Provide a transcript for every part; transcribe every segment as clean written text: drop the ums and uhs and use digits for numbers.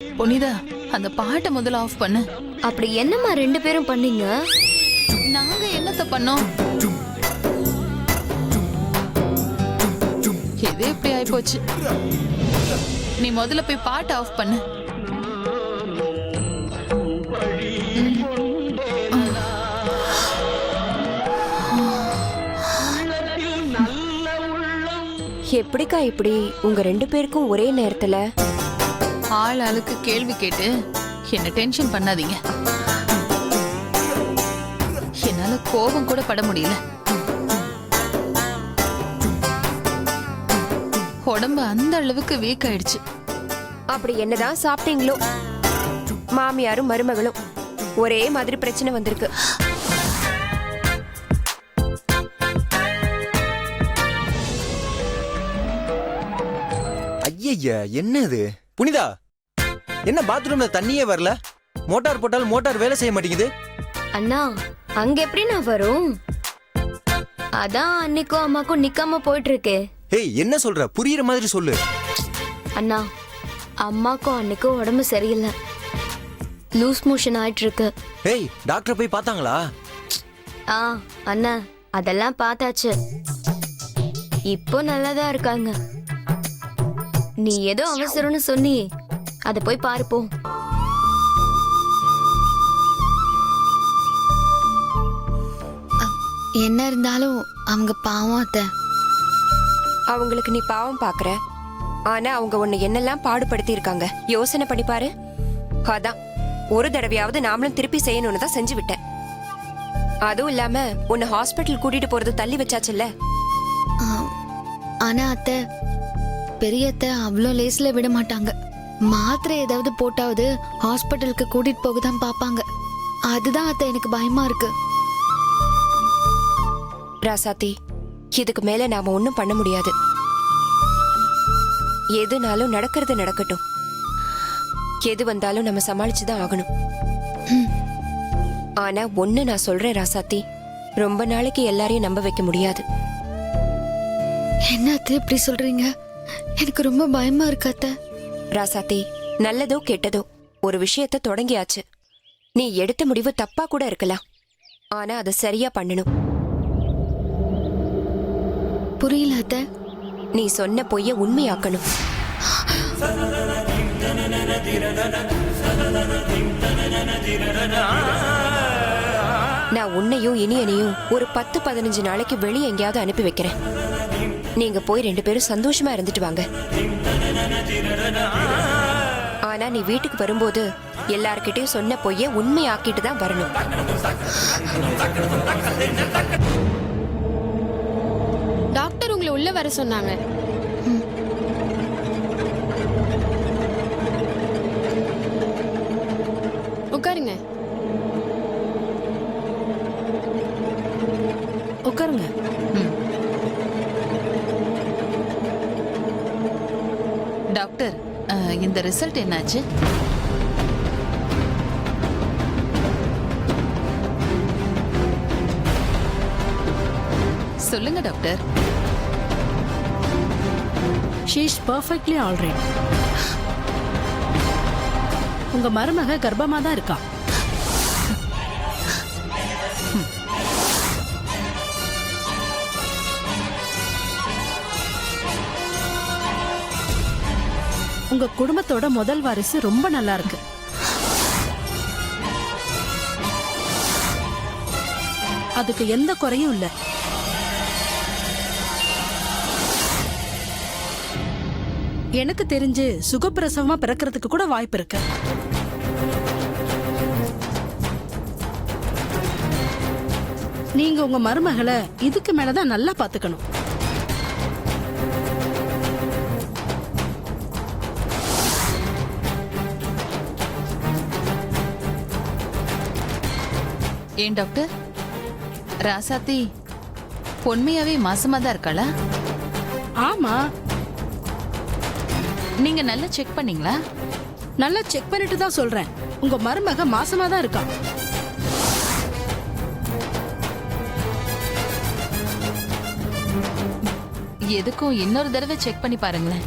புனிதா, அந்த பாட்டை முதல்ல ஆஃப் பண்ணு. அப்படி என்னம்மா ரெண்டு பேரும் பண்ணீங்க? நாங்க என்னத்த பண்ணோம்? எது இப்படி ஆயிப்போச்சு. நீ முதல்ல போய் பாட்டை ஆஃப் பண்ணு. எப்படிக்கா இப்படி உங்க ரெண்டு பேருக்கும் ஒரே நேரத்துல? ஆள் ஆளுக்கு கேள்வி கேட்டு என்ன டென்ஷன் பண்ணாதீங்க. என்னால கோபம் கூட பட முடியல. உடம்பு அந்த அளவுக்கு வீக் ஆயிடுச்சு. அப்படி என்னதான் சாப்பிட்டீங்களோ, மாமியாரும் மருமகளும் ஒரே மாதிரி பிரச்சனை வந்திருக்கு. ஐயா, என்ன இது? புனிதா, என்ன பாத்ரூம்ல தண்ணியே வரல? மோட்டார் போட்டாலும் மோட்டார் வேலை செய்ய மாட்டேங்குது. அண்ணா, அங்க எப்படி நான் வரும்? அதான் அன்னைக்கும் அம்மாக்கும் நிக்காம போயிட்டு இருக்கே. ஏய், என்ன சொல்ற? புரியுற மாதிரி சொல்லு. அண்ணா, அம்மாக்கும் அன்னைக்கும் உடம்பு சரியில்லை, லூஸ் மோஷன் ஆயிட்டு இருக்கு. ஏய், டாக்டர் போய் பார்த்தாங்களா? ஆ அண்ணா, அதெல்லாம் பார்த்தாச்சு. இப்போ நல்லாதான் இருக்காங்க. நீ ஏதோ அவசரம்னு சொன்னி, அத போய் பாருப்போம். என்ன இருந்தாலும் அவங்க பாவம் அத்தை. அவங்களுக்கு நீ பாவம் பாக்குற, ஆனா அவங்க உன்னை என்னெல்லாம் பாடுபடுத்தி இருக்காங்க யோசனை பண்ணி பாரு. அதான் ஒரு தடவையாவது நாமளும் திருப்பி செய்யணும்னு தான் செஞ்சு விட்டேன். அதுவும் இல்லாம உன்னை ஹாஸ்பிட்டல் கூட்டிட்டு போறது தள்ளி வச்சாச்சுல்ல. ஆனா அத்தை, பெரிய அத்தை அவ்வளோ லேஸ்ல விட மாட்டாங்க. மாத்திரை ஏதாவது போட்டாவது ஹாஸ்பிட்டலுக்கு கூட்டிட்டு போக தான் பாப்பாங்க. அதுதான் அத்தை எனக்கு பயமா இருக்கு. ராசாத்தி, இதுக்கு மேல நாம ஒண்ணும் பண்ண முடியாது. எதுனாலும் நடக்கிறது நடக்கட்டும். எது வந்தாலும் நம்ம சமாளிச்சுதான் ஆகணும். ஆனா ஒண்ணு நான் சொல்றேன் ராசாத்தி, ரொம்ப நாளைக்கு எல்லாரையும் நம்ப வைக்க முடியாது. என்ன அத்தை இப்படி சொல்றீங்க? எனக்கு ரொம்ப பயமா இருக்கு அத்தை. ராசாத்தி, நல்லதோ கெட்டதோ ஒரு விஷயத்த தொடங்கியாச்சு. நீ எடுத்த முடிவு தப்பா கூட இருக்கலாம், ஆனா அதை சரியா பண்ணணும். புரியல அத்தை. நீ சொன்ன பொய்ய உண்மையாக்கணும். நான் உன்னையும் இனியனையும் ஒரு 10-15 நாளைக்கு வெளியே எங்கேயாவது அனுப்பி வைக்கிறேன். நீங்க போய் 2 பேரும் சந்தோஷமா இருந்துட்டு வாங்க. ஆனா நீ வீட்டுக்கு வரும்போது எல்லார்கிட்டயும் சொன்ன பொய்ய உண்மையாக்கிட்டு தான் வரணும். டாக்டர் உங்களை உள்ள வர சொன்னாங்க. உட்காருங்க. உட்காருங்க. டாக்டர், இந்த ரிசல்ட் என்னாச்சு? சொல்லுங்க doctor. She is perfectly all right. உங்க மருமக கர்ப்பமா தான் இருக்கா. உங்க குடும்பத்தோட முதல் வாரிசு ரொம்ப நல்லா இருக்கு. அதுக்கு எந்த குறையும் இல்ல. எனக்கு தெரிஞ்சு சுகப்பிரசவமா பிறக்கிறதுக்கு கூட வாய்ப்பு இருக்கு. நீங்க உங்க மருமகளை இதுக்கு மேலதான் நல்லா பாத்துக்கணும். ஏன் டாக்டர், ராசாத்தி உண்மையாவே மாசமா தான் இருக்காளா? ஆமா. நீங்க நல்லா செக் பண்ணீங்களா? நல்லா செக் பண்ணிட்டு தான் சொல்றேன். உங்க மருமக மாசமா தான் இருக்கா. எதுக்கும் இன்னொரு தடவை செக் பண்ணி பாருங்களேன்.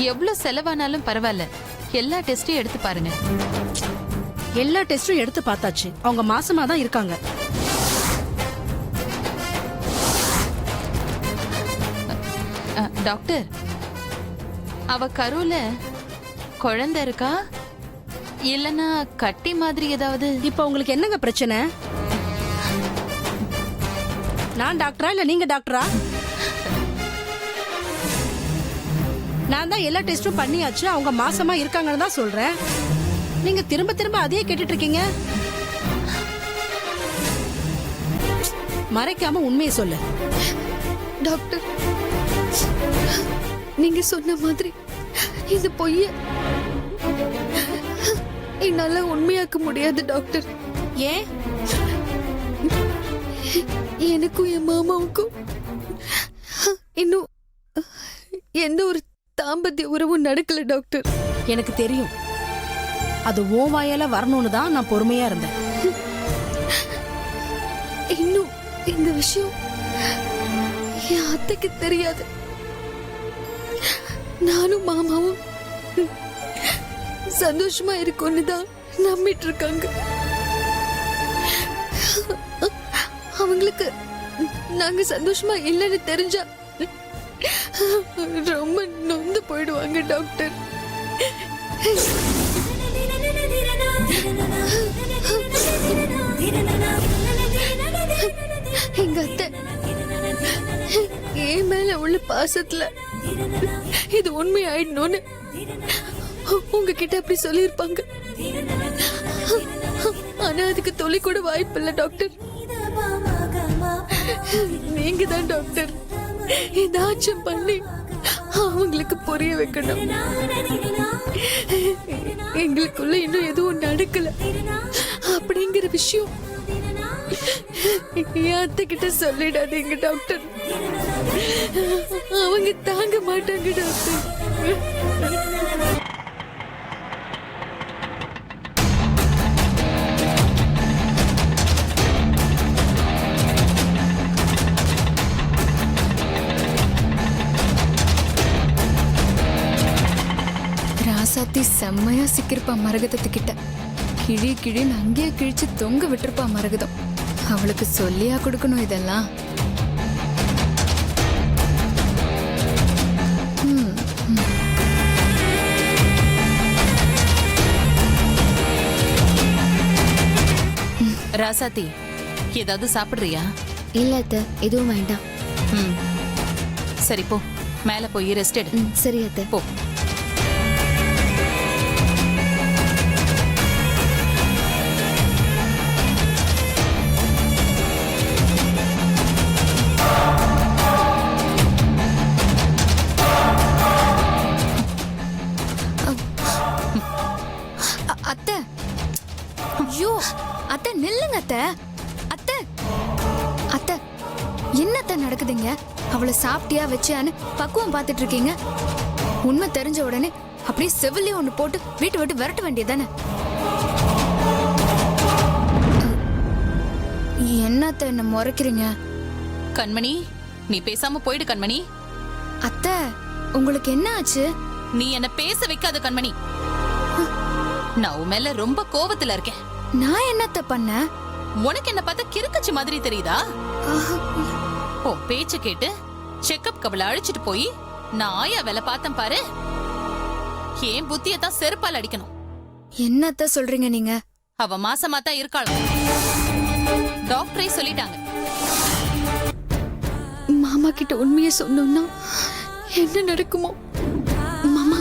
எவ்வளவு செலவானாலும் பரவாயில்ல, எல்லா டெஸ்டையும் எடுத்து பாருங்க. எல்லா டெஸ்டும் எடுத்து பார்த்தாச்சு. அவங்க மாசமா தான் இருக்காங்க. டாக்டர், அவ கருவுல குழந்தை இருக்கா இல்லனா கட்டி மாதிரி ஏதாவது? இப்ப உங்களுக்கு என்னங்க பிரச்சனை? நான் டாக்டரா இல்ல நீங்க டாக்டரா? நான் தான் எல்லா டெஸ்டும் பண்ணியாச்சு. அவங்க மாசமா இருக்காங்கன்னு தான் சொல்றேன். நீங்க திரும்ப திரும்ப அதையே கேட்டுட்டு இருக்கீங்க. மறைக்காம உண்மையை சொல்லு. டாக்டர், நீங்க சொன்ன மாதிரி இது பொய்ய என்னால உண்மையாக்க முடியாது டாக்டர். ஏன்? எனக்கும் என் மாமாவுக்கும் இன்னும் எந்த ஒரு தாம்பத்திய உறவும் நடக்கல டாக்டர். எனக்கு தெரியும். அது ஓ வாயால வரணும்னு தான் நான் பொறுமையா இருந்தேன். இன்னும் இந்த விஷயம் என் அத்தைக்கு தெரியாது. நானும் மாமாவும் சந்தோஷமா இருக்கோன்னு தான் நம்பிட்டு இருக்காங்க. அவங்களுக்கு நாங்க சந்தோஷமா இல்லைன்னு தெரிஞ்சா ரொம்ப நொந்து போயிடுவாங்க டாக்டர். எங்க அத்தை என் மேல உள்ள பாசத்துல இது உண்மை ஆயிடணும்னு உங்ககிட்ட அப்படி சொல்லியிருப்பாங்க. ஆனா அதுக்கு தொலை கூட வாய்ப்பு இல்லை டாக்டர். நீங்க தான் டாக்டர் ஏதாச்சும் பண்ணி அவங்களுக்கு புரிய வைக்கணும். எங்களுக்குள்ள இன்னும் எதுவும் நடக்கல அப்படிங்கிற விஷயம் என் அத்தை கிட்ட சொல்லிடாதீங்க டாக்டர். அவங்க தாங்க மாட்டாங்க டாக்டர். ராசாத்தி செம்மையா சிக்கிருப்பா மரகதத்துக்கிட்ட. கிழி கிழின்னு அங்கேயே கிழிச்சு தொங்க விட்டுருப்பா மரகதம். அவளுக்கு சொல்லியா கொடுக்கணும் இதெல்லாம்? ராசாத்தி, ஏதாவது சாப்பிடுறியா? இல்ல அத்தை, எதுவும் வேண்டாம். சரி போ, மேல போய் ரெஸ்ட் எடு. சரி அத்தை. போ. அத்தை, ஐயோ அத்தை நில்லுங்க அத்தை. அத்தை அத்தை, என்னத்த நடக்குதுங்க? அவளை சாப்பிட்டியா வச்சியான்னு பக்குவம் பார்த்துட்டு இருக்கீங்க. உண்மை தெரிஞ்ச உடனே அப்படியே செவிலே ஒண்ணு போட்டு வீட்டு விட்டு விரட்ட வேண்டியதானே? என்னத்த என்ன முறைக்கிறீங்க? கண்மணி, நீ பேசாம போயிடு கண்மணி. அத்தை, உங்களுக்கு என்ன ஆச்சு? நீ என்ன பேச வைக்காத கண்மணி. நான் உன் மேல ரொம்ப கோவத்துல இருக்கேன். நான் என்னத்த பண்ண? உனக்கு என்ன பார்த்தா கிறுக்கச்சி மாதிரி தெரியுதா? ஓ பேச்ச கேட்டு செக்கப் கவலை அழிச்சிட்டு போய் நான் ஆயா வேலை பார்த்தேன் பாரு. ஏன் புத்தியத்தான் செருப்பால் அடிக்கணும். என்னத்த சொல்றீங்க நீங்க? அவ மாசமா தான் இருக்காளாம். டாக்டரே சொல்லிட்டாங்க. மாமா கிட்ட உண்மையை சொன்னோம்னா என்ன நடக்குமோ? மாமா,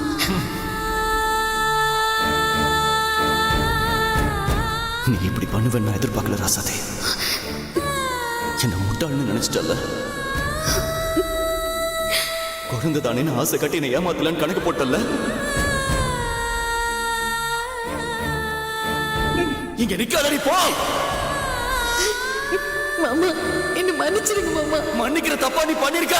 நீ இப்படி பண்ணுவேன்னு நான் எதிர்பார்க்கல ராசாதே. என்ன முட்டாள்னு நினைச்சிட்டல்ல. குழந்தை தானே ஆசை கட்டி என்ன ஏமாத்தலன்னு கணக்கு போட்டல்ல. இங்க நிக்காதடி, போ. மாமா என்ன மன்னிச்சிருங்க மாமா. மன்னிக்கிற தப்பா நீ பண்ணிருக்க.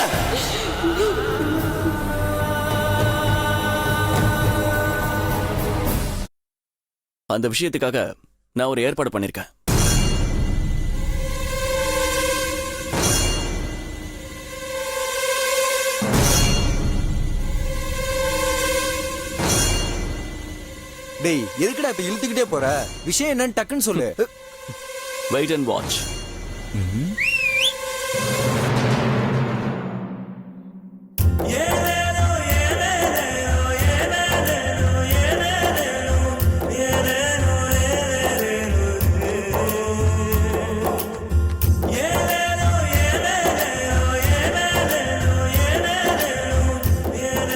அந்த விஷயத்துக்காக நான் ஒரு ஏற்பாடு பண்ணிருக்கேன். டேய் எதுக்குடா இப்ப இழுத்துக்கிட்டே போற? விஷயம் என்னன்னு டக்குன்னு சொல்லு. Wait and watch.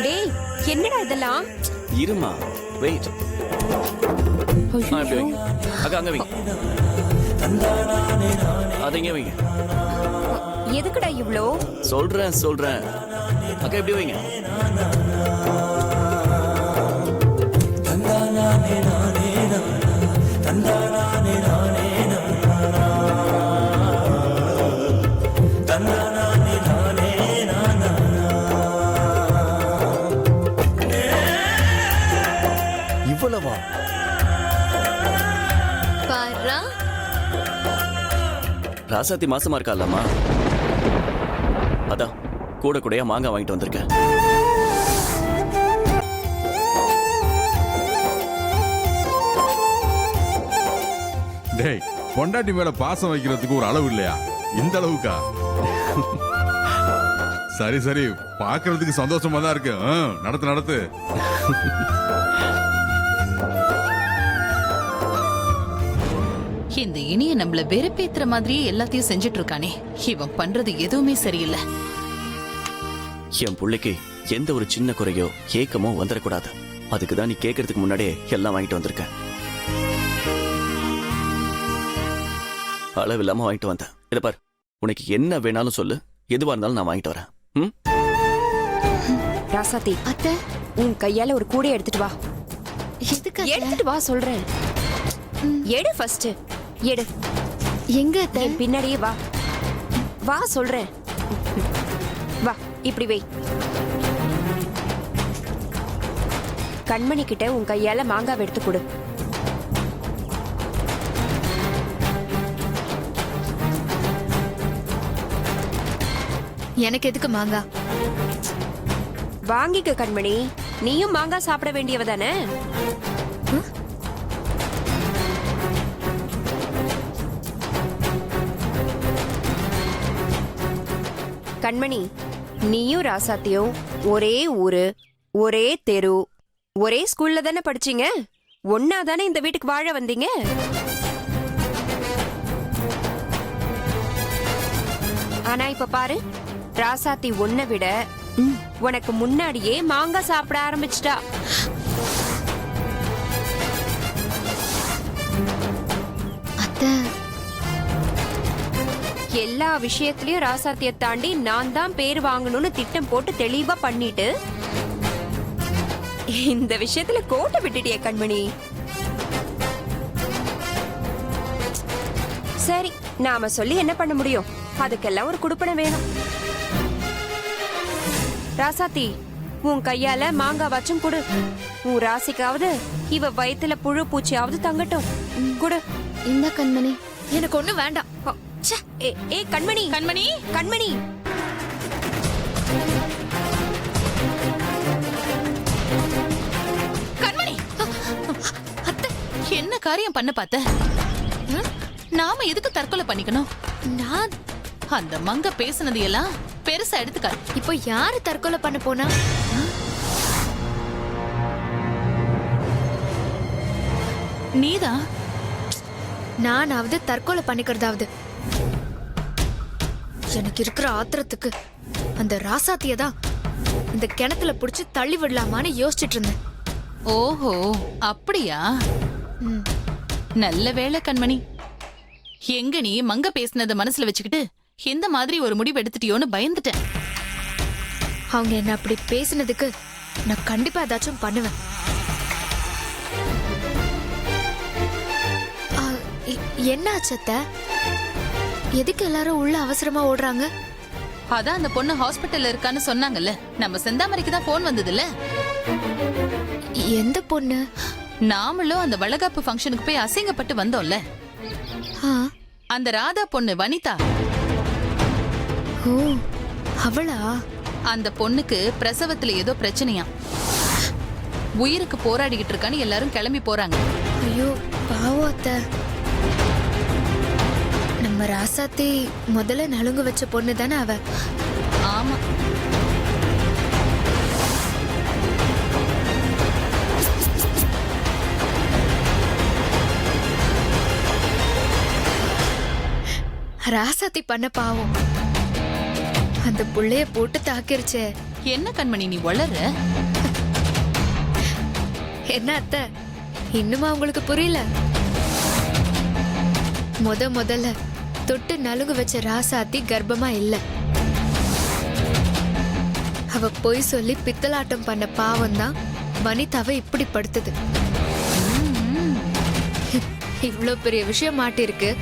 டேய் என்னடா இதெல்லாம்? இருமா, வெயிட். அக்கா அங்க வைங்க, அது இங்க வைங்க. எதுக்குடா இவ்ளோ? சொல்றேன். அக்கா எப்படி வைங்க. இவ்வளவா? பாரா ராசாத்தி மாசமா இருக்கால்லம்மா, அதான் கூட கூடயா மாங்காய் வாங்கிட்டு வந்திருக்கேன். டேய், பொண்டாட்டி மேல பாசம் வைக்கிறதுக்கு ஒரு அளவு இல்லையா? இந்த அளவுக்கா? சரி பாக்குறதுக்கு சந்தோஷமா தான் இருக்கு. நடத்து. இந்த இனிய நம்மள வெறுப்பேத்துற மாதிரியே எல்லாத்தையும் செஞ்சுட்டு இருக்கானே. இவன் பண்றது எதுவுமே சரியில்லை. என் பிள்ளைக்கு எந்த ஒரு சின்ன குறையோ ஏக்கமோ வந்துடக்கூடாது. அதுக்கு தான் நீ கேட்கறதுக்கு முன்னாடியே எல்லாம் வாங்கிட்டு வந்திருக்கேன். அளவு இல்லாம வாங்கிட்டு வந்தேன். இத பார், உனக்கு என்ன வேணாலும் சொல்லு, எதுவா இருந்தாலும் நான் வாங்கிட்டு வரேன். ராசாத்தி, அத்தை உன் கையால ஒரு கூடை எடுத்துட்டு வா. எதுக்கு அத்தை? எடுத்துட்டு வா சொல்றேன். எடு ஃபர்ஸ்ட். எடு. எங்க அத்தை? என் பின்னாடியே வா. வா சொல்றேன். வா, இப்படி வை. கண்மணி கிட்ட உன் கையால மாங்காய் எடுத்து கொடு. எனக்கு எதுக்கு மாங்கா? வாங்கிக்க கண்மணி, நீயும் மாங்காய் சாப்பிட வேண்டியவ தானே? கண்மணி, நீயும் ராசாத்தியும் ஒரே ஊரு, ஒரே தெரு, ஒரே ஸ்கூல்ல தானே படிச்சீங்க? ஒன்னா தானே இந்த வீட்டுக்கு வாழ வந்தீங்க? ஆனா இப்ப பாரு, ராசாத்தி உன்னை விட உனக்கு முன்னாடியே மாங்காய் சாப்பிட ஆரம்பிச்சிட்டா. அத்தை எல்லா விஷயத்திலயும் ராசாத்திய தாண்டி நான் தான் பேர் வாங்கணும்னு திட்டம் போட்டு தெளிவா பண்ணிட்டு இந்த விஷயத்துல கோட்டை விட்டுட்டிய கண்மணி. சரி, நாம சொல்லி என்ன பண்ண முடியும்? அதுக்கெல்லாம் ஒரு குடுப்பனை வேணும். ராசாத்தி, உன் கையால மாங்காய் வச்சும் கொடு. உன் ராசிக்காவது இவ வயித்துல புழு பூச்சியாவது தங்கட்டும். கொடு. இந்த கண்மணி எனக்கு ஒண்ணு வேண்டாம். ச்சே, ஏ கண்மணி, கண்மணி, கண்மணி. கண்மணி, அத்தை என்ன காரியம் பண்ண பார்த்த? நாம எதுக்கு தற்கொலை பண்ணிக்கணும்? நான் அந்த மங்க பேசுனது எல்லாம் பெருசா எடுத்துக்காரு. இப்போ யாரு தற்கொலை பண்ண போனா? நீதான். நானாவது தற்கொலை பண்ணிக்கிறதாவது. எனக்கு இருக்கிற ஆத்திரத்துக்கு அந்த ராசாத்திய தான் இந்த கிணத்துல புடிச்சு தள்ளி விடலாமான்னு யோசிச்சுட்டு இருந்தேன். ஓஹோ, அப்படியா? ம். நல்ல வேளை கண்மணி. எங்க நீ மங்க பேசுனத மனசுல வச்சுக்கிட்டு இந்த மாதிரி ஒரு முடிவு எடுத்துட்டியோன்னு பயந்துட்டேன். அவங்க என்ன அப்படி பேசினதுக்கு நான் கண்டிப்பா ஏதாச்சும் பண்ணுவேன். என்ன ஆச்சத்த? எதுக்கு எல்லாரும் உள்ள அவசரமா ஓடுறாங்க? அதான் அந்த பொண்ணு ஹாஸ்பிட்டல்ல இருக்கான்னு சொன்னாங்கல்ல. நம்ம செந்தாமரைக்கு தான் போன் வந்ததுல. எந்த பொண்ணு? நாமளும் அந்த வளகாப்பு ஃபங்க்ஷனுக்கு போய் அசிங்கப்பட்டு வந்தோம்ல. ஆ, அந்த ராதா பொண்ணு வனிதா. ஓ, அவளா? அந்த பொண்ணுக்கு பிரசவத்துல ஏதோ பிரச்சனையா. உயிருக்கு போராடிக்கிட்டு இருக்கான்னு எல்லாரும் கிளம்பி போறாங்க. ஐயோ பாவம் அத்தை. நம்ம ராசாத்தி முதல்ல நலுங்கு வச்ச பொண்ணு தானே அவ. ஆமா, ராசாத்தி பண்ண பாவம். அந்த புள்ளைய போட்டு தாக்கிருச்சே. என்ன கண்மணி நீ வளர? என்ன அத்தை, இன்னுமா உங்களுக்கு புரியல? முதல்ல தொட்டு நலுங்கு வச்ச ராசாத்தி கர்ப்பமா இல்ல. அவ பொய் சொல்லி பித்தலாட்டம் பண்ண பாவம் தான் வனிதாவை இப்படி படுத்துது. இவ்ளோ பெரிய விஷயம் மாட்டிருக்கு.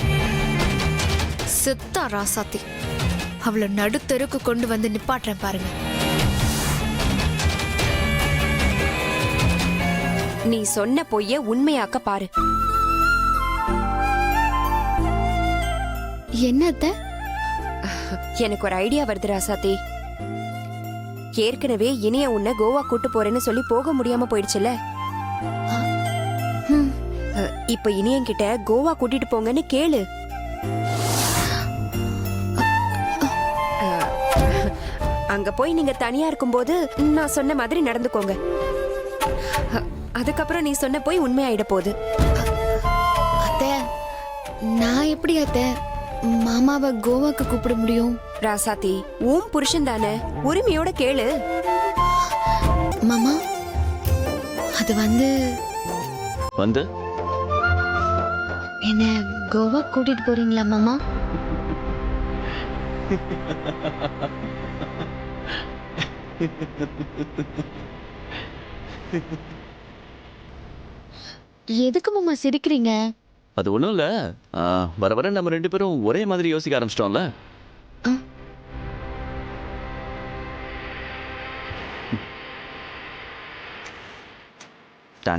செத்தா ராசாத்தி. அவளை நடுத்தெருக்கு கொண்டு வந்து நிப்பாட்டுறேன் பாருங்க. நீ சொன்ன பொய்ய உண்மையாக்க பாரு. என்னத்த? எனக்கு ஒரு ஐடியா வருது ராசாத்தி. ஏற்கனவே இனிய உன்னை கோவா கூட்டு போறேன்னு சொல்லி போக முடியாம போயிடுச்சுல. இப்ப இனியன்கிட்ட கோவா கூட்டிட்டு போங்கன்னு கேளு. அங்க போய் நீங்க தனியா இருக்கும்போது நான் சொன்ன மாதிரி நடந்துக்கோங்க. அதுக்கப்புறம் நீ சொன்ன போய் உண்மையாயிட போகுது. அத்தை, நான் எப்படி அத்தை மாமாவை கோவாக்கு கூப்பிட முடியும்? ராசாத்தி, உன் புருஷன் தானே, உரிமையோட கேளு. மாமா, அது வந்து என்ன கோவா கூட்டிட்டு போறீங்களா மாமா? எதுக்கு மாமா சிரிக்கிறீங்க? அது ஒண்ணும் இல்ல. வர வர நம்ம ரெண்டு பேரும் ஒரே மாதிரி யோசிக்க ஆரம்பிச்சிட்டோம்ல.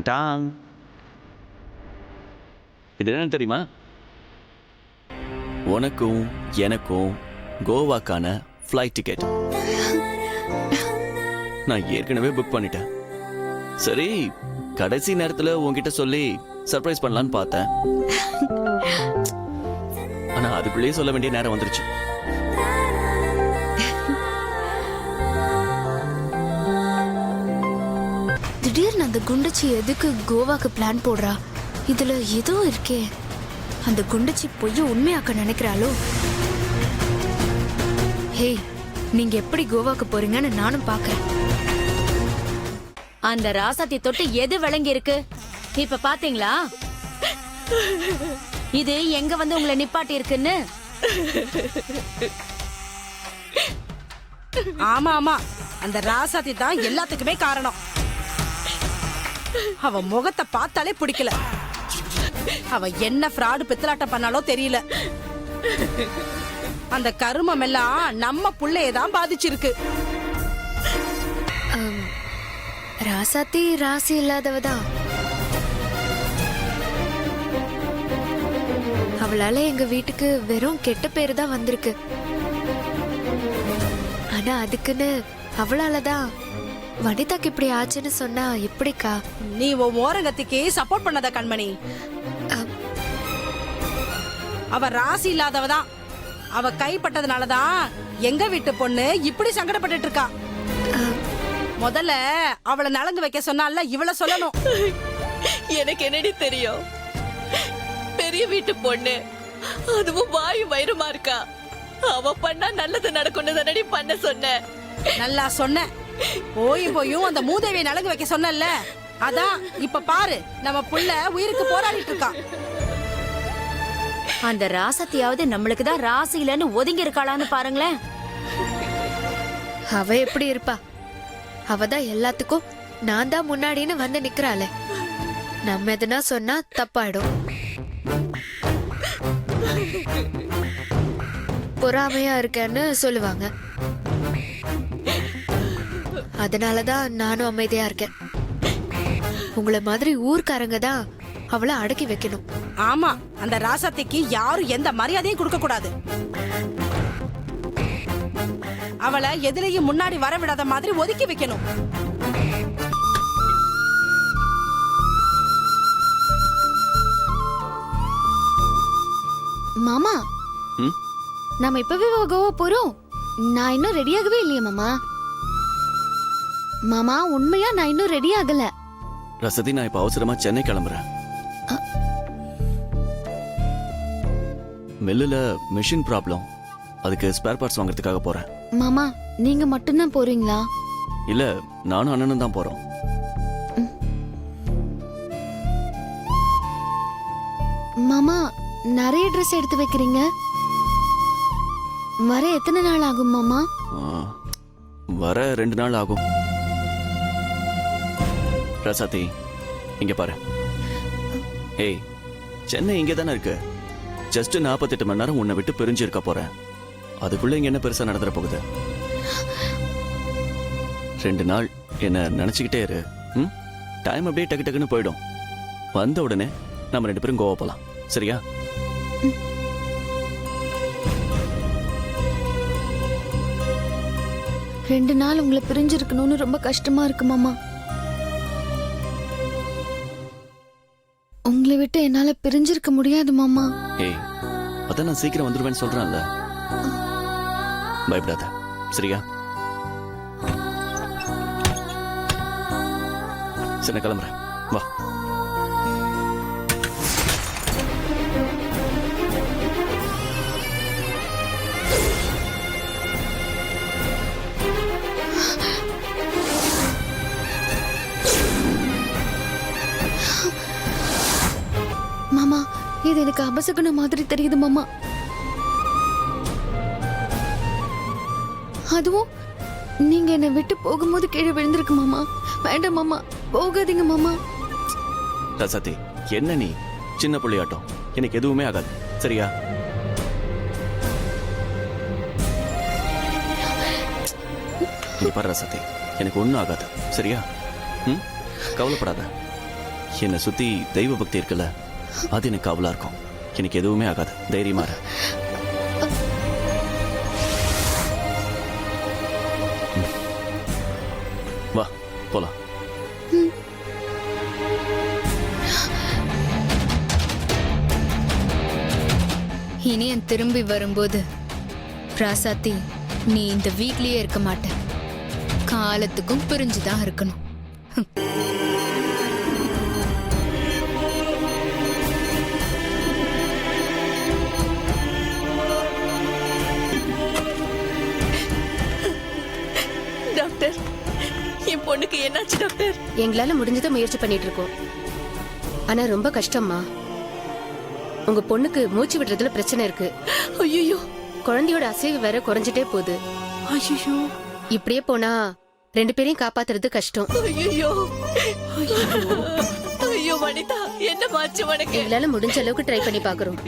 டான். இது என்ன தெரியுமா? உனக்கும் எனக்கும் கோவாக்கான ஃப்ளைட் டிக்கெட் நான் ஏற்கனவே புக் பண்ணிட்டேன். சரி, கடைசி நேரத்துல உன்கிட்ட சொல்லி சர்ப்ரைஸ் பண்ணலான்னு பார்த்தேன். ஆனா அதுக்குள்ளேயே சொல்ல வேண்டிய நேரம் வந்துருச்சு. திடீர்னு அந்த குண்டச்சி எதுக்கு கோவாக்கு பிளான் போடுறா? இதுல ஏதோ இருக்கே. அந்த குண்டச்சி பொய்ய உண்மையாக்க நினைக்கிறாளோ? ஹே, நீங்க எப்படி கோவாக்கு போறீங்கன்னு நானும் பாக்குறேன். அந்த ராசாத்தி தொட்டு எது விளங்கி இருக்கு இப்ப பாத்தீங்களா? இது எங்க வந்து உங்களை நிப்பாட்டி இருக்குன்னு. ஆமா ஆமா, அந்த ராசாத்தி தான் எல்லாத்துக்குமே காரணம். அவ முகத்தை பார்த்தாலே பிடிக்கல. அவ என்ன ஃப்ராடு பித்தலாட்டம் பண்ணாலோ தெரியல. அந்த கருமம் எல்லாம் நம்ம புள்ளையதான் பாதிச்சிருக்கு. ராசாத்தி ராசி இல்லாதவதான். அவளால எங்க வீட்டுக்கு வெறும் கெட்ட பேரு தான் வந்திருக்கு. ஆனா அதுக்குன்னு அவளாலதான் வனிதாக்கு இப்படி ஆச்சுன்னு சொன்னா எப்படிக்கா? நீ உன் ஓரங்கத்திக்கு சப்போர்ட் பண்ணாத கண்மணி. அவ ராசி இல்லாதவதான். அவ கைப்பட்டதுனாலதான் எங்க வீட்டு பொண்ணு இப்படி சங்கடப்பட்டு இருக்கா. முதல்ல அவளை நலங்கு வைக்க சொன்னால இவள சொல்லணும். எனக்கு என்னடி தெரியும்? பெரிய வீட்டு பொண்ணு, அதுவும் வாயு வயிறுமா இருக்கா. அவ பண்ணா நல்லது நடக்கும்னு தானடி பண்ண சொன்ன. நல்லா சொன்ன. போயும் அந்த மூதேவியை நலங்கு வைக்க சொன்னல. அதான் இப்ப பாரு, நம்ம புள்ள உயிருக்கு போராடிட்டு இருக்கா. அந்த ராசத்தியாவது நம்மளுக்கு தான் ராசி இல்லைன்னு ஒதுங்கி இருக்காளான்னு பாருங்களேன். அவ எப்படி இருப்பா? அவதான் எல்லாத்துக்கும் நான் தான் முன்னாடின்னு வந்து நிக்கிறாளே. நம்ம எதுனா சொன்னா தப்பாயிடும். பொறாமையா இருக்கேன்னு சொல்லுவாங்க. அதனாலதான் நானும் அமைதியா இருக்கேன். உங்களை மாதிரி ஊர்க்காரங்க தான் அவளை அடக்கி வைக்கணும். ஆமா, அந்த ராசாத்திக்கு யாரும் எந்த மரியாதையும் கொடுக்க கூடாது. அவளை எதிரையும் முன்னாடி வர விடாத மாதிரி ஒதுக்கி வைக்கணும். மாமா ம்? நம்ம இப்பவே கோவா போறோம். நான் இன்னும் ரெடியாகவே இல்லையே மாமா. மாமா உண்மையா நான் இன்னும் ரெடி ஆகல. ரசதி, நான் இப்ப அவசரமா சென்னை கிளம்புறேன். மில்லுல மிஷின் ப்ராப்ளம், அதுக்கு ஸ்பேர் பார்ட்ஸ் வாங்குறதுக்காக போறேன். மாமா நீங்க மட்டும்தான் போறீங்களா? இல்ல, நானும் அண்ணனும் தான் போறோம். மாமா நிறைய ட்ரெஸ் எடுத்து வைக்கிறீங்க. வர எத்தனை நாள் ஆகும் மாமா? வர 2 நாள் ஆகும். ரசாத்தி, இங்க பாரு. ஏய், சென்னை இங்கே தானே இருக்கு. ஜஸ்ட் 48 மணி நேரம் உன்னை விட்டு பிரிஞ்சு இருக்க போறேன். அதுக்குள்ள இங்க என்ன பெருசா நடந்துட போகுது? 2 நாள் என்ன நினைச்சுக்கிட்டே இரு. டைம் அப்படியே டக்கு டக்குன்னு போயிடும். வந்த உடனே நம்ம 2 பேரும் கோவா போலாம், சரியா? ரெண்டு நாள் உங்களை பிரிஞ்சிருக்கணும்னு ரொம்ப கஷ்டமா இருக்கு மாமா. உங்களை விட்டு என்னால பிரிஞ்சிருக்க முடியாது மாமா. ஏய், அதான் நான் சீக்கிரம் வந்துருவேன்னு சொல்றேன்ல. பயப்படாத, சரியா? சரி, நான் கிளம்புறேன். வா. மாமா இது எனக்கு அபசகுன மாதிரி தெரியுது மாமா. அதுவும் நீங்க என்னை விட்டு போகும்போது கீழே விழுந்திருக்கு மாமா. வேண்டாம் மாமா, போகாதீங்க மாமா. ரசதி, என்ன நீ சின்ன புள்ளியாட்டம்? எனக்கு எதுவுமே ஆகாது, சரியா? நீ பாரு ரசதி, எனக்கு ஒன்றும் ஆகாது, சரியா? கவலைப்படாத. என்னை சுத்தி தெய்வ பக்தி இருக்குல்ல, அது எனக்கு கவலா இருக்கும். எனக்கு எதுவுமே ஆகாது, தைரியமா இரு. வா போலாம். இனியன் திரும்பி வரும்போது ராசாத்தி நீ இந்த வீட்லயே இருக்க மாட்ட. காலத்துக்கும் பிரிஞ்சுதான் இருக்கணும். டாக்டர், என் பொண்ணுக்கு என்னாச்சு டாக்டர்? எங்களால முடிஞ்சதை முயற்சி பண்ணிட்டு இருக்கோம். ஆனா ரொம்ப கஷ்டம்மா. உங்க பொண்ணுக்கு மூச்சு விடுறதுல பிரச்சனை இருக்கு. ஐயோ, குழந்தையோட அசைவு வேற குறைஞ்சிட்டே போகுது. ஐயோ, இப்படியே போனா 2 பேரையும் காப்பாத்துறது கஷ்டம். ஐயோ, ஐயோ வனிதா, என்ன மாச்சு உனக்கு? எங்களால முடிஞ்ச அளவுக்கு ட்ரை பண்ணி பாக்குறோம்.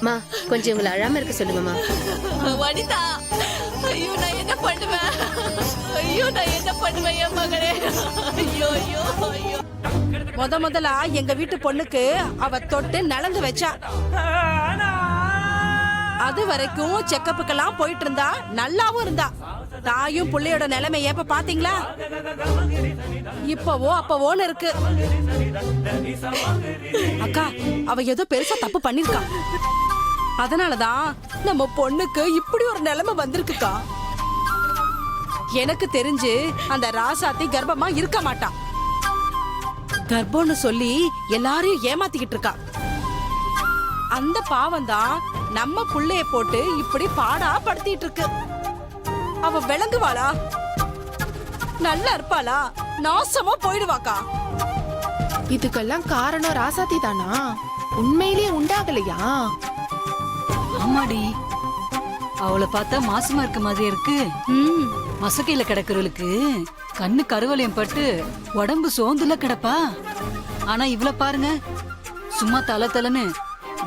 மா, கொஞ்சம் உங்களை அழாம இருக்க சொல்லுங்கம்மா. வனிதா, ஐயோ நான் என்ன பண்ணுவேன்? ஐயோ நான் என்ன பண்ணுவேன் என் மகனே? ஐயோ ஐயோ ஐயோ. முதல்ல எங்க வீட்டு பொண்ணுக்கு அவ தொட்டு நலங்கு வச்சா. அது வரைக்கும் செக்கப்புக்கெல்லாம் போயிட்டு இருந்தா, நல்லாவும் இருந்தா. தாயும் புள்ளையோட நிலைமை ஏப்ப பாத்தீங்களா? இப்பவோ அப்பவோன்னு இருக்கு. அக்கா, அவ ஏதோ பெருசா தப்பு பண்ணிருக்கா. அதனாலதான் நம்ம பொண்ணுக்கு இப்படி ஒரு நிலைமை வந்திருக்குக்கா. எனக்கு தெரிஞ்சு அந்த ராசாத்தி கர்ப்பமா இருக்க மாட்டா. கர்ப்பம்னு சொல்லி எல்லாரையும் ஏமாத்திக்கிட்டு இருக்கா. அந்த பாவம் தான் நம்ம புள்ளைய போட்டு இப்படி பாடா படுத்திட்டு இருக்கு. அவ விளங்குவாளா? நல்லா இருப்பாளா? நாசமா போயிடுவாக்கா. இதுக்கெல்லாம் காரணம் ராசாத்தி தானா? உண்மையிலேயே உண்டாகலையா? ஆமாடி, அவளை பார்த்தா மாசமா இருக்க மாதிரி இருக்கு. மசக்கையில கிடக்குறவளுக்கு கண்ணு கருவளையம் பட்டு உடம்பு சோந்துல கிடப்பா. ஆனா இவள பாருங்க, சும்மா தலன்னு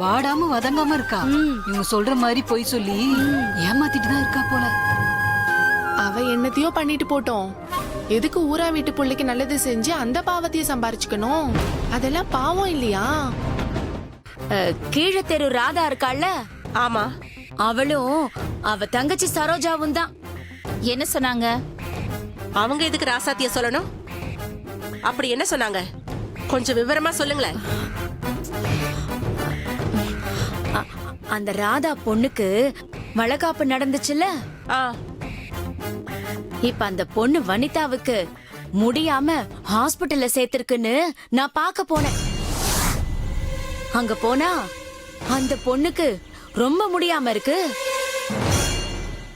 வாடாம வதங்காம இருக்கா. இவங்க சொல்ற மாதிரி பொய் சொல்லி ஏமாத்திட்டு தான் இருக்கா போல. அவ என்னத்தையோ பண்ணிட்டு போட்டோம். எதுக்கு ஊரா வீட்டு பிள்ளைக்கு நல்லது செஞ்சு அந்த பாவத்தையும் சம்பாரிச்சுக்கணும்? அதெல்லாம் பாவம் இல்லையா? கீழ தெரு ராதா இருக்காள்ல, ஆமா, அவளும் அவ தங்கச்சி சரோஜாவும் தான். என்ன சொன்னாங்க? அவங்க எதுக்கு ராசாத்திய சொல்லணும்? அப்படி என்ன சொன்னாங்க? கொஞ்சம் விவரமா சொல்லுங்களேன். அந்த ராதா பொண்ணுக்கு வளகாப்பு நடந்துச்சுல்ல, இப்ப அந்த பொண்ணு வனிதாவுக்கு முடியாம ஹாஸ்பிடல்ல சேர்த்திருக்குன்னு நான் பார்க்க போனேன். அங்க போனா அந்த பொண்ணுக்கு ரொம்ப முடியாம இருக்கு.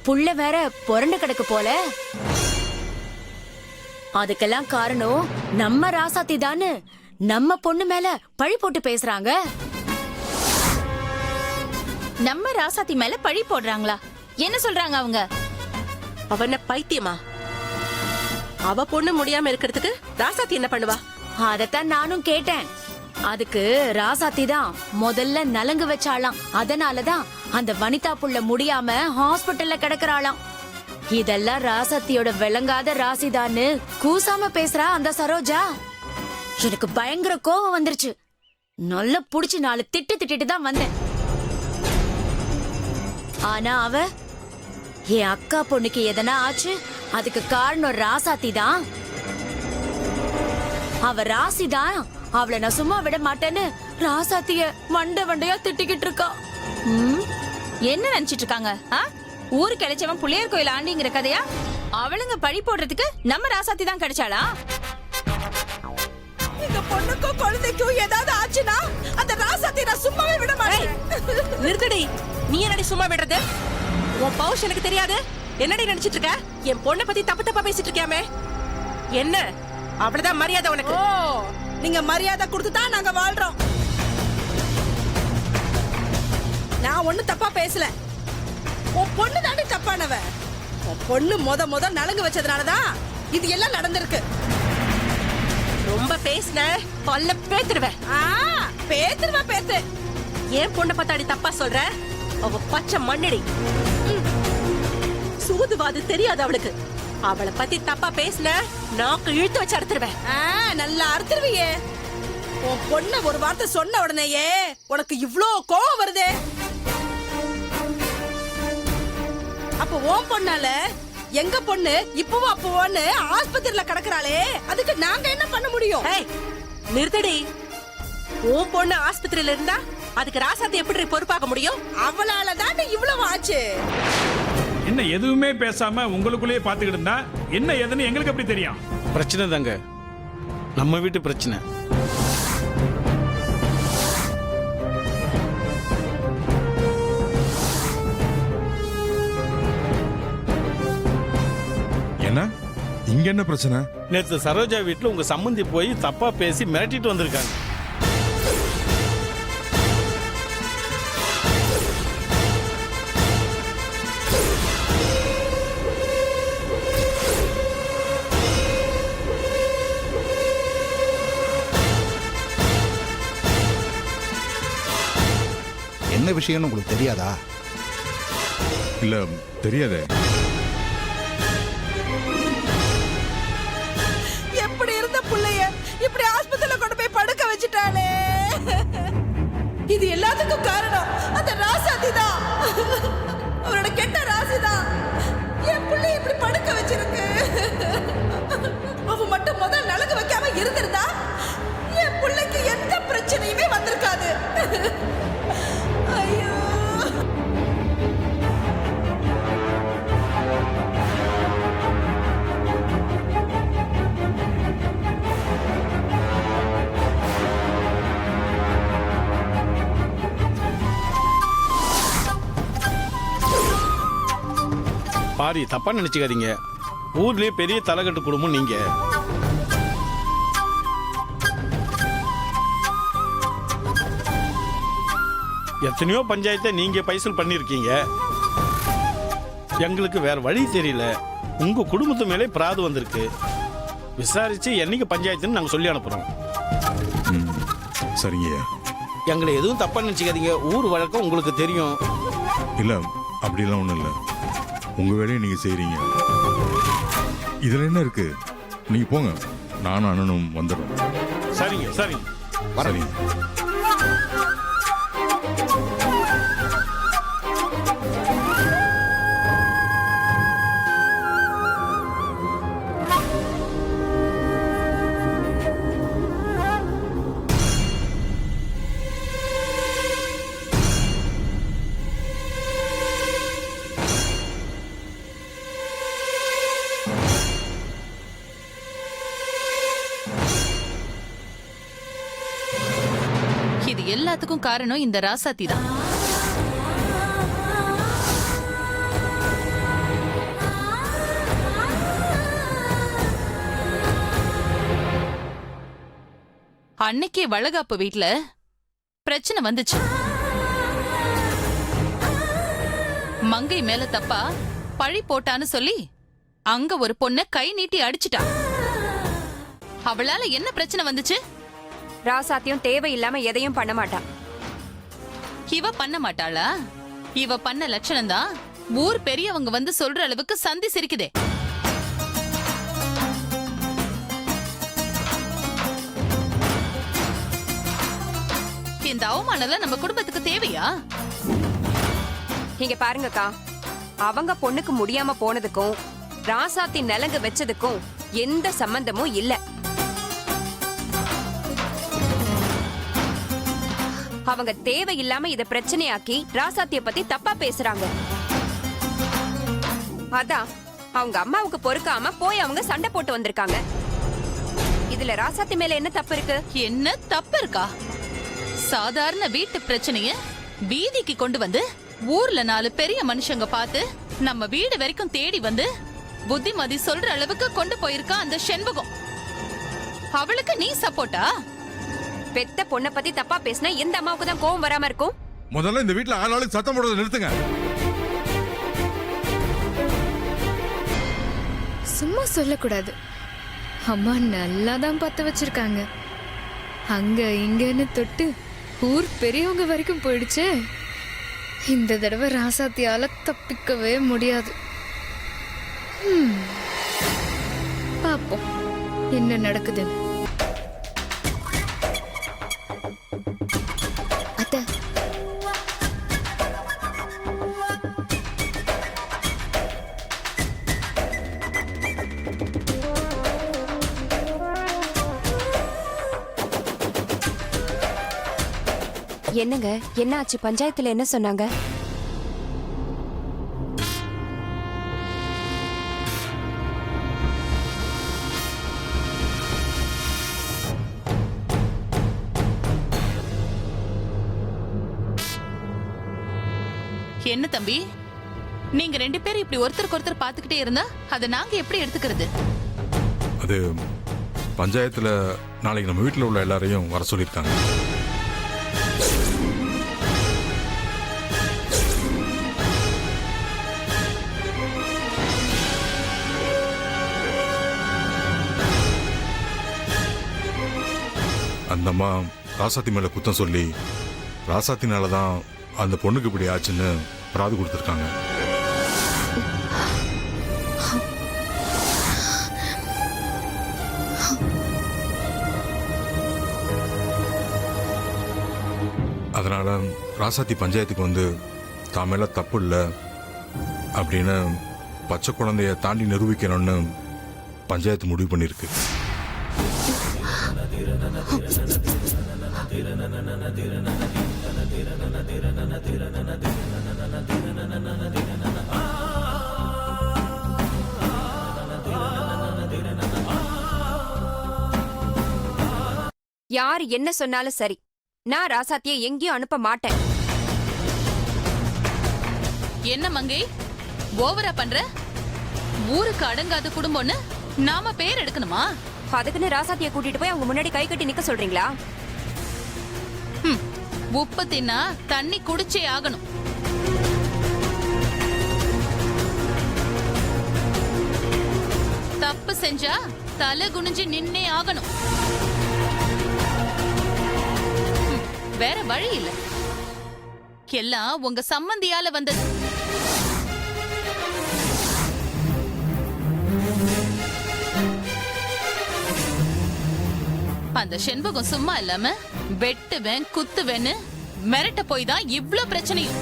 புள்ள வேற புரண்டு கிடக்கு போல. அதுக்கெல்லாம் காரணம் நம்ம ராசாத்தி தான்னு நம்ம பொண்ணு மேல பழி போட்டு பேசுறாங்க. நம்ம ராசாத்தி மேல பழி போடுறாங்களா? என்ன சொல்றாங்க அவங்க? அவன பைத்தியமா? அவ பொண்ணு முடியாம இருக்கிறதுக்கு ராசாத்தி என்ன பண்ணுவா? அதத்தான் நானும் கேட்டேன். அதுக்கு ராசாத்தி தான் முதல்ல நலங்கு வச்சாளாம். அதனாலதான் அந்த வனிதா புள்ள முடியாம ஹாஸ்பிட்டல்ல கிடக்குறாளாம். இதெல்லாம் ராசாத்தியோட விளங்காத ராசிதான்னு கூசாம பேசுறா அந்த சரோஜா. எனக்கு பயங்கர கோபம் வந்துருச்சு. நல்லா புடிச்சு 4 திட்டிட்டு தான் வந்தேன். ஆனா அவ என் அக்கா பொண்ணுக்கு எதனா ஆச்சு, அதுக்கு காரணம் ராசாத்தி தான். அவ ராசிதான், அவளை நான் சும்மா விட மாட்டேன்னு ராசாத்திய வண்டையா திட்டிக்கிட்டு இருக்கா. என்ன நினைச்சிட்டு இருக்காங்க? ஊரு கிடைச்சவன் புள்ளையர் கோயில் ஆண்டிங்கிற கதையா? அவளுங்க பழி போடுறதுக்கு நம்ம ராசாத்தி தான் கிடைச்சாளா? இந்த பொண்ணுக்கும் குழந்தைக்கும் ஏதாவது ஆச்சுன்னா அந்த ராசாத்தி நான் சும்மாவே விட மாட்டேன். நிறுத்தடி. நீ என்னடி சும்மா விடுறது? உன் பவுஷ் எனக்கு தெரியாது. என்னடி நினைச்சிட்டு இருக்க? என் பொண்ணை பத்தி தப்பா பேசிட்டு இருக்கியாமே. என்ன அவ்வளவுதான் மரியாதை உனக்கு? ஓ, நீங்க மரியாதை கொடுத்துதான் நாங்க வாழ்றோம். நான் ஒண்ணு தப்பா பேசல. உன் பொண்ணு தாண்டி தப்பானவ. உன் பொண்ணு முத நலங்கு வச்சதுனாலதான் இது எல்லாம் நடந்திருக்கு. ரொம்ப பேசின பல்ல பேத்துருவேன். பேத்து ஏன் பொண்ணை பார்த்தாடி தப்பா சொல்ற? அவ பச்சை மண்ணடி. சூதுவாது தெரியாது அவளுக்கு. அவளை பத்தி தப்பா பேசின நாக்கு இழுத்து வச்சு அறுத்துருவேன். நல்லா அறுத்துருவியே. உன் பொண்ண ஒரு வார்த்தை சொன்ன உடனேயே உனக்கு இவ்ளோ கோவம் வருதே. அப்ப உன் பொண்ணால எங்க பொண்ணு இப்பவும் அப்போன்னு ஆஸ்பத்திரியில கிடக்குறாளே, அதுக்கு நாங்க என்ன பண்ண முடியும்? நிறுத்தடி. உன் பொண்ணு ஆஸ்பத்திரியில இருந்தா அதுக்கு ராசாத்தி எப்படி பொறுப்பாக்க முடியும்? அவளால தான் இவ்வளவு ஆச்சு. என்ன எதுவுமே பேசாம உங்களுக்குள்ளேயே பாத்துக்கிட்டு இருந்தா என்ன ஏதுன்னு எங்களுக்கு எப்படி தெரியும்? பிரச்சனை தாங்க, நம்ம வீட்டு பிரச்சனை. என்ன இங்க என்ன பிரச்சனை? நேற்று சரோஜா வீட்டுல உங்க சம்மந்தி போய் தப்பா பேசி மிரட்டிட்டு வந்திருக்காங்க. என்ன விஷயம்னு உங்களுக்கு தெரியாதா? இல்ல தெரியாதே. எப்படி இருந்த புள்ளைய இப்படி ஆஸ்பத்திரியில கொண்டு போய் படுக்க வச்சுட்டாளே. இது எல்லாத்துக்கும் காரணம் அந்த ராசாத்தி தான். அவரோட கெட்ட ராசி தான் என் புள்ளைய இப்படி படுக்க வச்சிருக்கு. அவ மட்டும் முதல் நலங்கு வைக்காம இருந்திருந்தா என் புள்ளைக்கு எந்த பிரச்சனையுமே வந்திருக்காது. ஐயோ, பாரி, தப்பா நினைச்சுக்காதீங்க. ஊர்லயே பெரிய தலைகட்டு குடும்பம் நீங்க. எத்தனையோ பஞ்சாயத்தை நீங்க பைசல் பண்ணிருக்கீங்க. எங்களுக்கு வேற வழி தெரியல. உங்க குடும்பத்து மேலே பிராது வந்திருக்கு. விசாரிச்சு என்னைக்கு பஞ்சாயத்துன்னு நாங்க சொல்லி அனுப்புறோம். சரிங்க. எங்களை எதுவும் தப்பா நினைச்சுக்காதீங்க. ஊர் வழக்கம் உங்களுக்கு தெரியும். இல்ல அப்படிலாம் ஒண்ணும் இல்ல. உங்க வேலையை நீங்க செய்றீங்க. இதுல என்ன இருக்கு? நீங்க போங்க, நானும் அண்ணனும் வந்துடும். சரிங்க சரிங்க சரிங்க. எல்லாத்துக்கும் காரணம் இந்த ராசாத்தி தான். அன்னைக்கே வளகாப்பு வீட்ல பிரச்சனை வந்துச்சு. மங்கை மேல தப்பா பழி போட்டான்னு சொல்லி அங்க ஒரு பொண்ண கை நீட்டி அடிச்சிட்டா. அவளால என்ன பிரச்சனை வந்துச்சு? ராசாத்தியும் தேவையில்லாம எதையும் பண்ண மாட்டா. இவ பண்ண மாட்டாளா? இவ பண்ண லட்சணம் தான் ஊர் பெரியவங்க வந்து சொல்ற அளவுக்கு சந்தி சிரிக்குதே. இந்த அவமானம் நம்ம குடும்பத்துக்கு தேவையா? இங்க பாருங்கக்கா, அவங்க பொண்ணுக்கு முடியாம போனதுக்கும் ராசாத்தி நலங்கு வச்சதுக்கும் எந்த சம்பந்தமும் இல்ல. அவங்க தேவையில்லாம இத பிரச்சனையாக்கி ராசாத்திய பத்தி தப்பா பேசுறாங்க. அதான் அவங்க அம்மாவுக்கு பொறுக்காம போய் அவங்க சண்டை போட்டு வந்திருக்காங்க. இதுல ராசாத்தி மேல என்ன தப்பு இருக்கு? என்ன தப்பு இருக்கா? சாதாரண வீட்டு பிரச்சனைய வீதிக்கு கொண்டு வந்து ஊர்ல 4 பெரிய மனுஷங்க பார்த்து நம்ம வீடு வரைக்கும் தேடி வந்து புத்திமதி சொல்ற அளவுக்கு கொண்டு போயிருக்கா அந்த செண்பகம். அவளுக்கு நீ சப்போர்ட்டா? பெத்த பொண்ணை பத்தி தப்பா பேசினா எந்த அம்மாவுக்கு தான் கோவம் வராம இருக்கும்? முதல்ல இந்த வீட்டுல ஆளாளுக்கு சத்தம் போடுறதை நிறுத்துங்க. சும்மா சொல்லக்கூடாது. அம்மா நல்லா தான் பார்த்து வச்சிருக்காங்க. அங்க இங்கன்னு தொட்டு ஊர் பெரியவங்க வரைக்கும் போயிடுச்சு. இந்த தடவை ராசாத்தியால தப்பிக்கவே முடியாது. பாப்போம் என்ன நடக்குதுன்னு. அத்தை, என்னங்க, என்ன ஆச்சு? பஞ்சாயத்துல என்ன சொன்னாங்க? என்ன தம்பி, நீங்க 2 பேரும் இப்படி ஒருத்தருக்கு ஒருத்தர் பாத்துக்கிட்டே இருந்தா அதை நாங்க எப்படி எடுத்துக்கிறது? அது பஞ்சாயத்துல நாளைக்கு நம்ம வீட்டில் உள்ள எல்லாரையும் வர சொல்லியிருக்காங்க. அந்த அம்மா ராசாத்தி மேல குத்தம் சொல்லி ராசாத்தினால தான் அந்த பொண்ணுக்கு இப்படி ஆச்சுன்னு பிராது கொடுத்துருக்காங்க. அதனால ராசாத்தி பஞ்சாயத்துக்கு வந்து தான் மேல தப்பு இல்லை அப்படின்னு பச்சை குழந்தைய தாண்டி நிரூபிக்கணும்னு பஞ்சாயத்து முடிவு பண்ணிருக்கு. யார் என்ன சொன்னாலும் சரி, நான் ராசாத்திய எங்கேயும் அனுப்ப மாட்டேன். என்ன மங்கை, ஓவரா பண்ற? ஊருக்கு அடங்காத குடும்பம்னு நாம பேர் எடுக்கணுமா? அதுக்குன்னு ராசாத்திய கூட்டிட்டு போய் அவங்க முன்னாடி கை கட்டி நிக்க சொல்றீங்களா? உப்பு தின்னா தண்ணி குடிச்சே ஆகணும். தப்பு செஞ்சா தலை குனிஞ்சு நின்னே ஆகணும். வேற வழி இல்ல. எல்லாம் உங்க சம்மந்தியால வந்தது. அந்த செண்பகம் சும்மா இல்லாம வெட்டுவேன் குத்துவேன்னு மிரட்ட போய் தான் இவ்ளோ பிரச்சனையும்.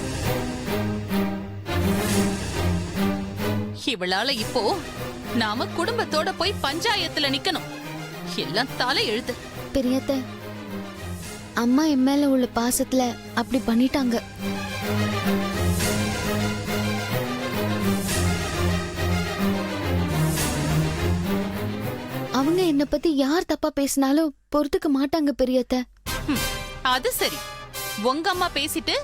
இவளால இப்போ நாம குடும்பத்தோட போய் பஞ்சாயத்துல நிக்கணும். எல்லாம் தலை எழுத்து. பெரியத்த, அம்மா என் மேல உள்ள பாசத்துல அப்படி பண்ணிட்டாங்க. அவங்க என்ன பத்தி யார் தப்பா பேசினாலும் பொறுத்துக்க மாட்டாங்க பெரியத்த. அது சரி, உங்க அம்மா பேசிட்டு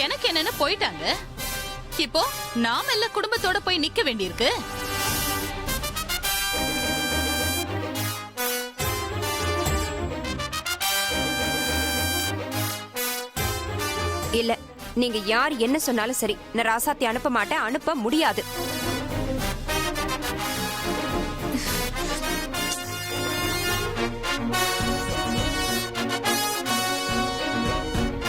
எனக்கு என்னன்னு போயிட்டாங்க. இப்போ நாம எல்லாம் குடும்பத்தோட போய் நிக்க வேண்டியிருக்கு. இல்ல, நீங்க யார் என்ன சொன்னாலும் சரி, நான் ராசாத்தி அனுப்ப மாட்டேன், அனுப்ப முடியாது.